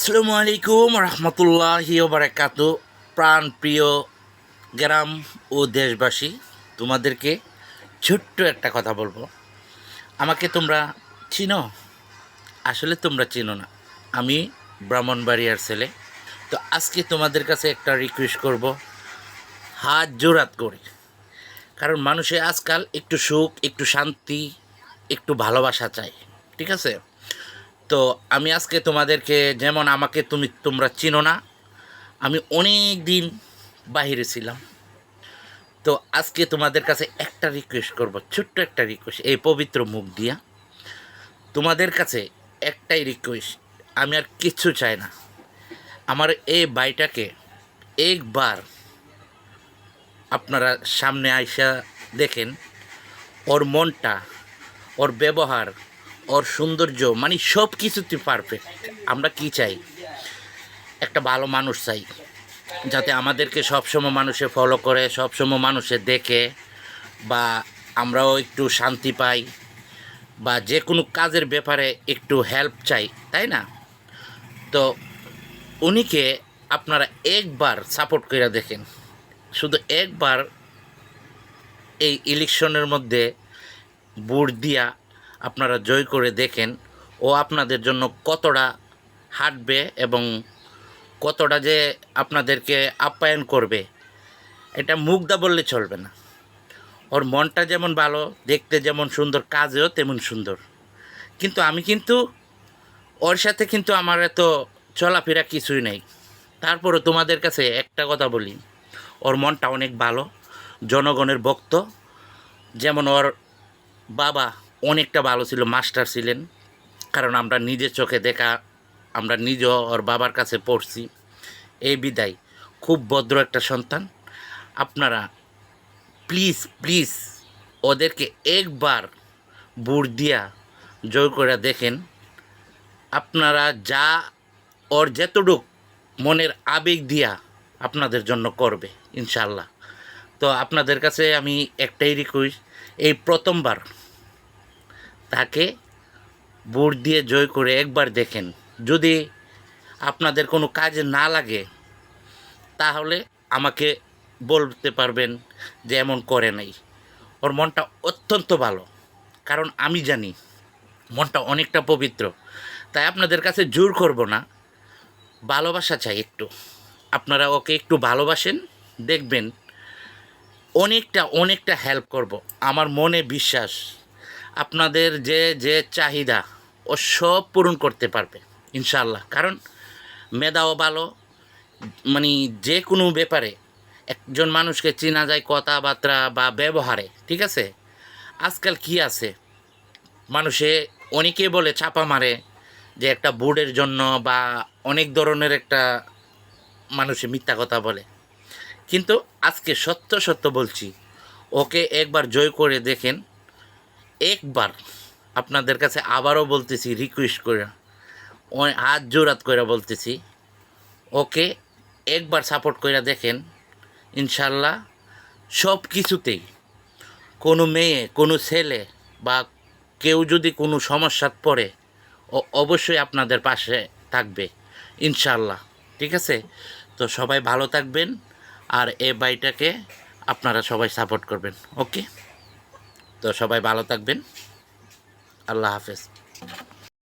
আসসালামু আলাইকুম রহমতুল্লাহি বারাকাতু। প্রাণ প্রিয় গ্রাম ও দেশবাসী, তোমাদেরকে ছোট্ট একটা কথা বলবো। আমাকে তোমরা চিনো? আসলে তোমরা চিনো না। আমি ব্রাহ্মণবাড়িয়ার ছেলে। তো আজকে তোমাদের কাছে একটা রিকোয়েস্ট করব, হাত জোড়াত করে। কারণ মানুষে আজকাল একটু সুখ, একটু শান্তি, একটু ভালোবাসা চায়। ঠিক আছে? তো আমি আজকে তোমাদেরকে, যেমন আমাকে তোমরা চিনো না, আমি অনেক দিন বাহিরে ছিলাম। তো আজকে তোমাদের কাছে একটা রিকোয়েস্ট করব, ছোট্ট একটা রিকোয়েস্ট, এই পবিত্র মুখ দিয়া তোমাদের কাছে একটাই রিকোয়েস্ট। আমি আর কিচ্ছু চাই না। আমার এই ভাইটাকে একবার আপনারা সামনে আইসা দেখেন। ওর মনটা, ওর ব্যবহার, ওর সৌন্দর্য, মানে সব কিছুতে পারফেক্ট। আমরা কি চাই? একটা ভালো মানুষ চাই, যাতে আমাদেরকে সবসময় মানুষে ফলো করে, সবসময় মানুষে দেখে, বা আমরাও একটু শান্তি পাই, বা যে কোনো কাজের ব্যাপারে একটু হেল্প চাই, তাই না? তো উনিকে আপনারা একবার সাপোর্ট করে দেখেন, শুধু একবার এই ইলেকশনের মধ্যে ভোট দিয়া আপনারা জয় করে দেখেন ও আপনাদের জন্য কতটা হাঁটবে এবং কতটা যে আপনাদেরকে আপ্যায়ন করবে। এটা মুগ্ধা বললে চলবে না। ওর মনটা যেমন ভালো, দেখতে যেমন সুন্দর, কাজেও তেমন সুন্দর। কিন্তু আমি কিন্তু ওর সাথে কিন্তু আমার এত চলাফেরা কিছুই নেই। তারপরে তোমাদের কাছে একটা কথা বলি, ওর মনটা অনেক ভালো, জনগণের ভক্ত। যেমন ওর বাবা অনেকটা ভালো ছিল, মাস্টার ছিলেন। কারণ আমরা নিজের চোখে দেখা, আমরা নিজেও ওর বাবার কাছে পড়ছি। এই বিদায় খুব ভদ্র একটা সন্তান। আপনারা প্লিজ প্লিজ ওদেরকে একবার ভোট দিয়া জয় করে দেখেন। আপনারা যা, ওর যেতটুক মনের আবেগ দিয়া আপনাদের জন্য করবে ইনশাল্লাহ। তো আপনাদের কাছে আমি একটাই রিকোয়েস্ট, এই প্রথমবার তাকে ভোট দিয়ে জয় করে একবার দেখেন। যদি আপনাদের কোনো কাজে না লাগে, তাহলে আমাকে বলতে পারবেন যে এমন করে নাই। ওর মনটা অত্যন্ত ভালো, কারণ আমি জানি মনটা অনেকটা পবিত্র। তাই আপনাদের কাছে জোর করব না, ভালোবাসা চাই একটু। আপনারা ওকে একটু ভালোবাসেন, দেখবেন অনেকটা অনেকটা হেল্প করব। আমার মনে বিশ্বাস, আপনাদের যে যে চাহিদা ও সব পূরণ করতে পারবে ইনশাল্লাহ। কারণ মেধাও ভালো, মানে যে কোনো ব্যাপারে একজন মানুষকে চেনা যায় কথাবার্তা বা ব্যবহারে। ঠিক আছে? আজকাল কি আছে, মানুষে অনেকে বলে চাপা মারে যে একটা বোর্ডের জন্য, বা অনেক ধরনের একটা মানুষে মিথ্যা কথা বলে। কিন্তু আজকে সত্য সত্য বলছি, ওকে একবার জয় করে দেখেন। একবার আপনাদের কাছে আবারও বলতেছি, রিকোয়েস্ট করে, হাত জোড়াত করে বলতেছি, ওকে একবার সাপোর্ট করে দেখেন। ইনশাল্লাহ সব কিছুতেই কোনো মেয়ে, কোনো ছেলে, বা কেউ যদি কোনো সমস্যাত পড়ে, ও অবশ্যই আপনাদের পাশে থাকবে ইনশাল্লাহ। ঠিক আছে? তো সবাই ভালো থাকবেন, আর এ ভাইটাকে আপনারা সবাই সাপোর্ট করবেন। ওকে? তো সবাই ভালো থাকবেন। আল্লাহ হাফেজ।